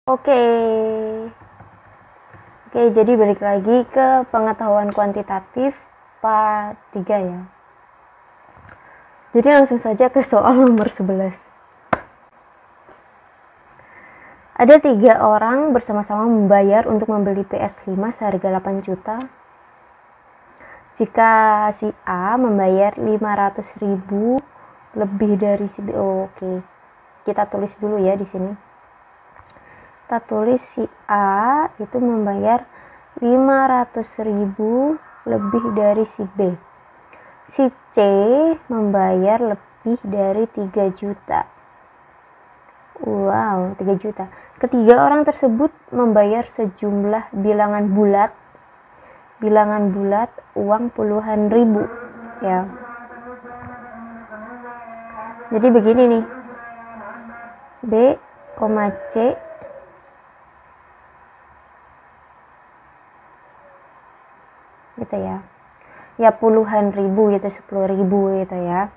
Oke. Oke, jadi balik lagi ke pengetahuan kuantitatif part 3 ya. Jadi langsung saja ke soal nomor 11. Ada 3 orang bersama-sama membayar untuk membeli PS5 seharga 8 juta. Jika si A membayar 500.000 lebih dari si B. Oke. Kita tulis dulu ya di sini. Kita tulis si A itu membayar 500.000 lebih dari si B. Si C membayar lebih dari 3 juta. Wow, 3 juta. Ketiga orang tersebut membayar sejumlah bilangan bulat uang puluhan ribu ya. Jadi begini nih, B, C gitu ya. Ya puluhan ribu gitu, 10.000 gitu ya.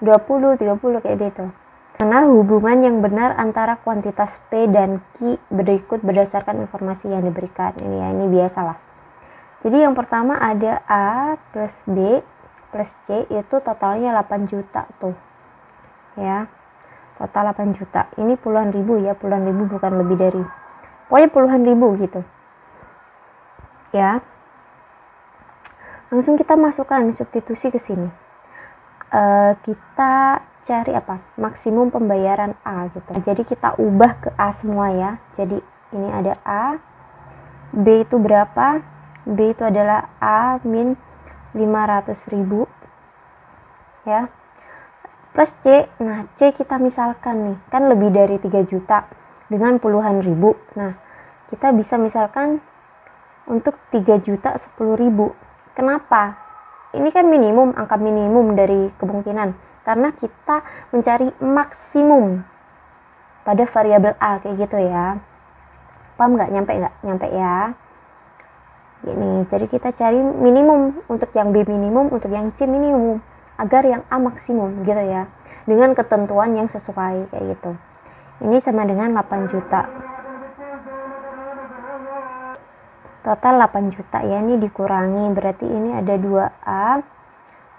20, 30 kayak gitu. Karena hubungan yang benar antara kuantitas P dan Q berikut berdasarkan informasi yang diberikan. Ini ya, ini biasalah. Jadi yang pertama ada A plus B plus C itu totalnya 8 juta tuh. Ya. Total 8 juta. Ini puluhan ribu ya, puluhan ribu bukan lebih dari. Pokoknya puluhan ribu gitu. Ya. Langsung kita masukkan substitusi ke sini. Kita cari apa? Maksimum pembayaran A gitu. Jadi kita ubah ke A semua ya. Jadi ini ada A. B itu berapa? B itu adalah A min 500.000 ya. Plus C. Nah, C kita misalkan nih, kan lebih dari 3 juta dengan puluhan ribu. Nah, kita bisa misalkan untuk 3 juta 10.000. Kenapa? Ini kan minimum, angka minimum dari kemungkinan. Karena kita mencari maksimum pada variabel A kayak gitu ya. Paham nggak? Nyampe nggak? Nyampe ya. Gini, jadi kita cari minimum untuk yang B minimum, untuk yang C minimum, agar yang A maksimum gitu ya. Dengan ketentuan yang sesuai kayak gitu. Ini sama dengan 8 juta. Total 8 juta ya, ini dikurangi, berarti ini ada 2A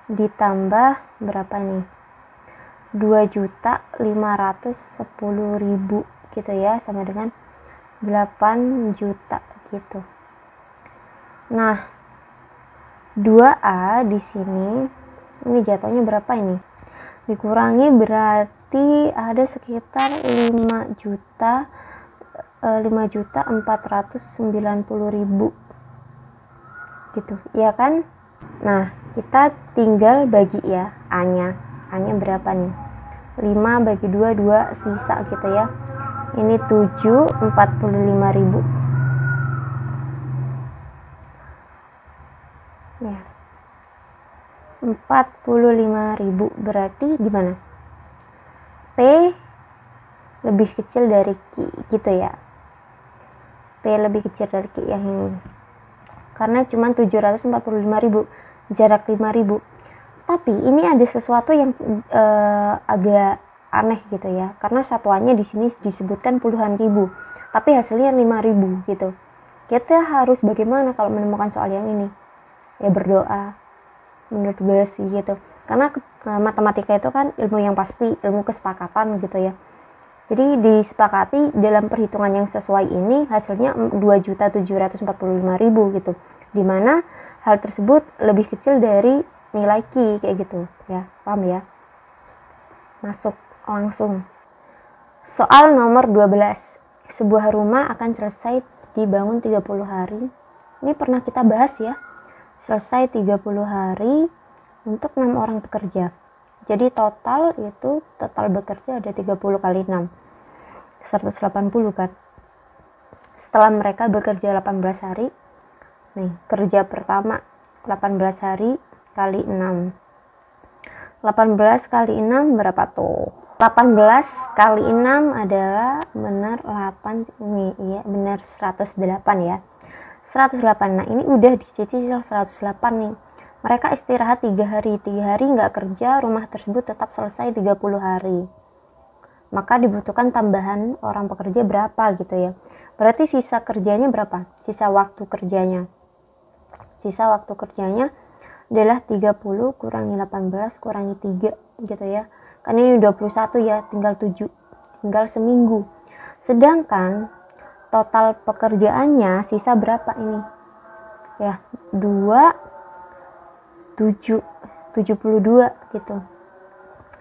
ditambah berapa nih? 2.510.000 gitu ya, sama dengan 8 juta gitu. Nah, 2A di sini ini jatuhnya berapa ini? Dikurangi berarti ada sekitar 5.490.000 gitu ya kan. Nah, kita tinggal bagi ya A nya berapa nih? 5 bagi 2 sisa gitu ya. Ini 45.000 ya. 45.000 berarti gimana? P lebih kecil dari Q gitu ya. P lebih kecil dari Q yang ini. Karena cuma 745.000, jarak 5.000. Tapi ini ada sesuatu yang agak aneh gitu ya. Karena satuannya di sini disebutkan puluhan ribu, tapi hasilnya 5.000 gitu. Kita harus bagaimana kalau menemukan soal yang ini? Ya berdoa. Menurut gue sih gitu. Karena matematika itu kan ilmu yang pasti, ilmu kesepakatan gitu ya. Jadi disepakati dalam perhitungan yang sesuai ini hasilnya 2.745.000 gitu. Dimana hal tersebut lebih kecil dari nilai Q kayak gitu ya. Paham ya? Masuk langsung. Soal nomor 12. Sebuah rumah akan selesai dibangun 30 hari. Ini pernah kita bahas ya. Selesai 30 hari untuk 6 orang pekerja. Jadi total bekerja ada 30 kali 6. 180 kan. Setelah mereka bekerja 18 hari. Nih, kerja pertama 18 hari kali 6. 18 kali 6 berapa tuh? 18 kali 6 adalah benar 8 nih, iya benar 108 ya. 108. Nah, ini udah dicicil 108 nih. Mereka istirahat 3 hari. 3 hari nggak kerja, rumah tersebut tetap selesai 30 hari. maka dibutuhkan tambahan orang pekerja berapa gitu ya. Berarti sisa kerjanya berapa? Sisa waktu kerjanya. Sisa waktu kerjanya adalah 30 kurangi 18 kurangi 3 gitu ya. Kan ini 21 ya, tinggal 7. Tinggal seminggu. Sedangkan total pekerjaannya sisa berapa ini? Ya, 72 gitu.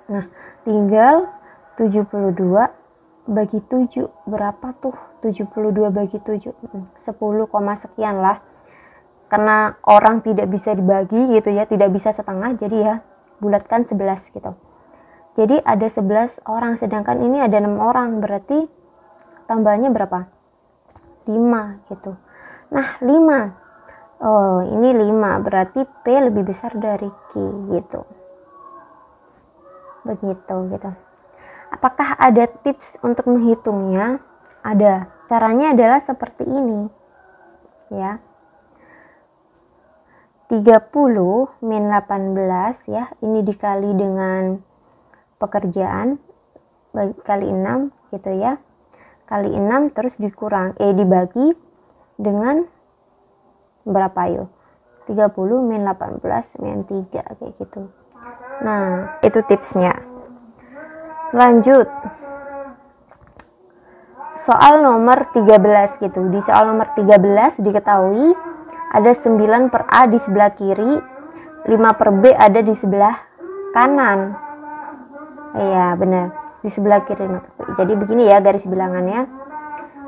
Nah, tinggal 72 bagi 7 berapa tuh? 72 bagi 7 10, sekian lah. Karena orang tidak bisa dibagi gitu ya, tidak bisa setengah, jadi ya bulatkan 11 gitu. Jadi ada 11 orang, sedangkan ini ada 6 orang, berarti tambahnya berapa? 5 gitu. Nah, 5. Oh, ini 5, berarti P lebih besar dari Q gitu. Begitu gitu. Apakah ada tips untuk menghitungnya? Ada. Caranya adalah seperti ini. Ya. 30 min 18 ya, ini dikali dengan pekerjaan kali 6 gitu ya. Kali 6 terus dibagi dengan berapa yuk? 30 min 18 min 3 kayak gitu. Nah, itu tipsnya. Lanjut. Soal nomor 13 gitu. Di soal nomor 13 diketahui ada 9 per A di sebelah kiri, 5 per B ada di sebelah kanan. Iya, benar. Di sebelah kiri. Jadi begini ya garis bilangannya.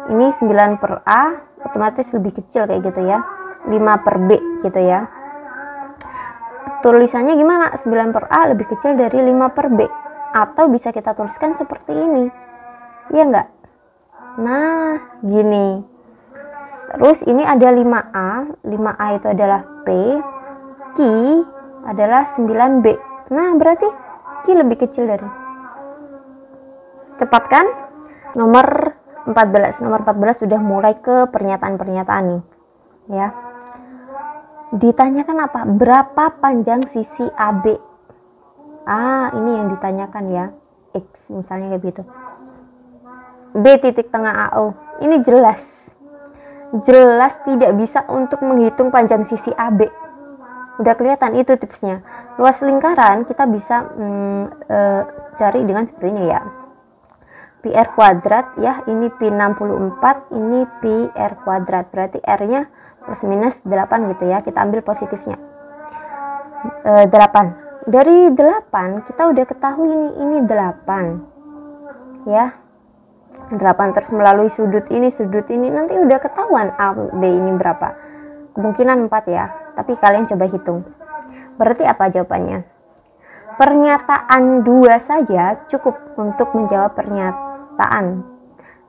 Ini 9 per A, otomatis lebih kecil kayak gitu ya. 5 per B gitu ya. Tulisannya gimana? 9 per A lebih kecil dari 5 per B. Atau bisa kita tuliskan seperti ini. Iya enggak? Nah, gini. Terus ini ada 5A. 5A itu adalah P. Q adalah 9B. Nah, berarti Q lebih kecil dari. Cepat kan? Nomor 14. Nomor 14 sudah mulai ke pernyataan-pernyataan nih. Ya. Ditanyakan apa? Berapa panjang sisi AB? Ini yang ditanyakan ya. X misalnya kayak gitu. B titik tengah AO. Ini jelas tidak bisa untuk menghitung panjang sisi AB. Udah kelihatan itu tipsnya. Luas lingkaran kita bisa cari dengan seperti ini ya. Pi R kuadrat ya, ini Pi 64, ini Pi R kuadrat. Berarti R-nya plus minus 8 gitu ya. Kita ambil positifnya. 8. Dari 8 kita udah ketahui ini 8. Ya. 8 terus melalui sudut ini nanti udah ketahuan A B ini berapa. Kemungkinan 4 ya, tapi kalian coba hitung. Berarti apa jawabannya? Pernyataan 2 saja cukup untuk menjawab pernyataan,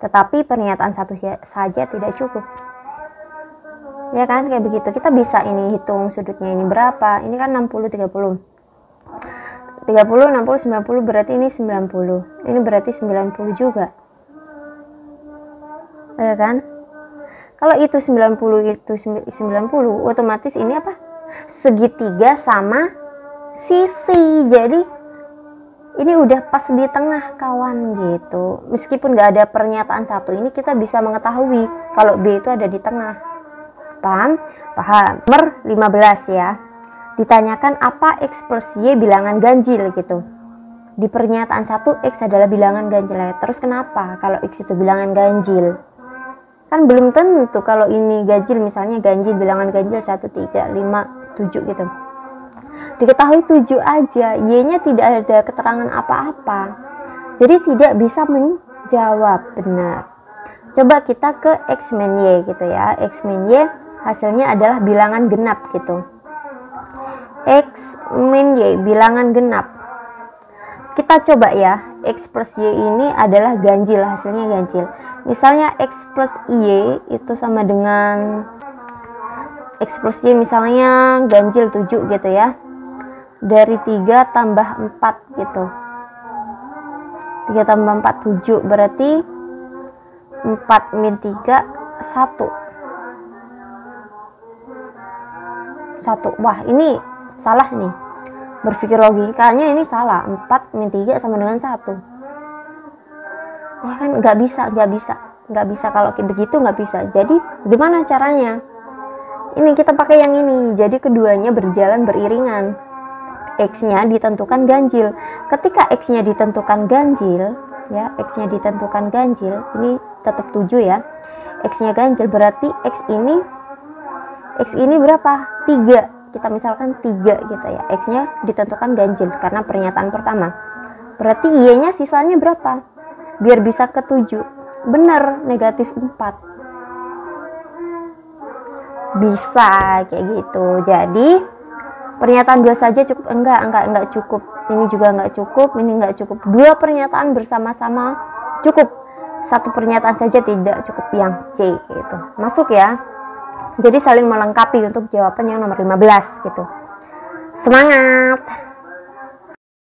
tetapi pernyataan 1 saja tidak cukup. Ya kan, kayak begitu. Kita bisa ini hitung sudutnya ini berapa. Ini kan 60 30. 30 60 90 berarti ini 90. Ini berarti 90 juga. Ya kan? Kalau itu 90 itu 90, otomatis ini apa? Segitiga sama sisi. Jadi ini udah pas di tengah kawan gitu. Meskipun gak ada pernyataan 1 ini, kita bisa mengetahui kalau B itu ada di tengah. Paham? Paham. Nomor 15 ya. Ditanyakan apa X plus Y bilangan ganjil gitu. Di pernyataan 1 X adalah bilangan ganjil ya. Terus kenapa kalau X itu bilangan ganjil? Kan belum tentu kalau ini ganjil, misalnya ganjil bilangan ganjil 1, 3, 5, 7 gitu. Diketahui 7 aja, Y-nya tidak ada keterangan apa-apa. Jadi tidak bisa menjawab benar. Coba kita ke X min Y gitu ya. X min Y hasilnya adalah bilangan genap gitu. X min Y bilangan genap. Kita coba ya, X plus Y ini adalah ganjil, hasilnya ganjil. Misalnya X plus Y itu sama dengan X plus Y misalnya ganjil 7 gitu ya. Dari 3 tambah 4 gitu. 3 tambah 4 7, berarti 4 min 3 1. Wah, ini salah nih. Berpikir logikanya ini salah. 4 min 3 sama dengan 1. Ya kan, nggak bisa kalau kayak begitu, nggak bisa. Jadi gimana caranya? Ini kita pakai yang ini. Jadi keduanya berjalan beriringan. X-nya ditentukan ganjil. Ketika X-nya ditentukan ganjil, ya, X-nya ditentukan ganjil, ini tetap 7 ya. X-nya ganjil berarti X ini berapa? 3. Kita misalkan 3 gitu ya. X-nya ditentukan ganjil karena pernyataan pertama. Berarti Y-nya sisanya berapa? Biar bisa ke 7. Bener, negatif 4. Bisa kayak gitu. Jadi pernyataan 2 saja cukup? Enggak cukup. Ini juga enggak cukup, ini enggak cukup. 2 pernyataan bersama-sama cukup. 1 pernyataan saja tidak cukup, yang C gitu. Masuk ya. Jadi saling melengkapi untuk jawaban yang nomor 15 gitu. Semangat!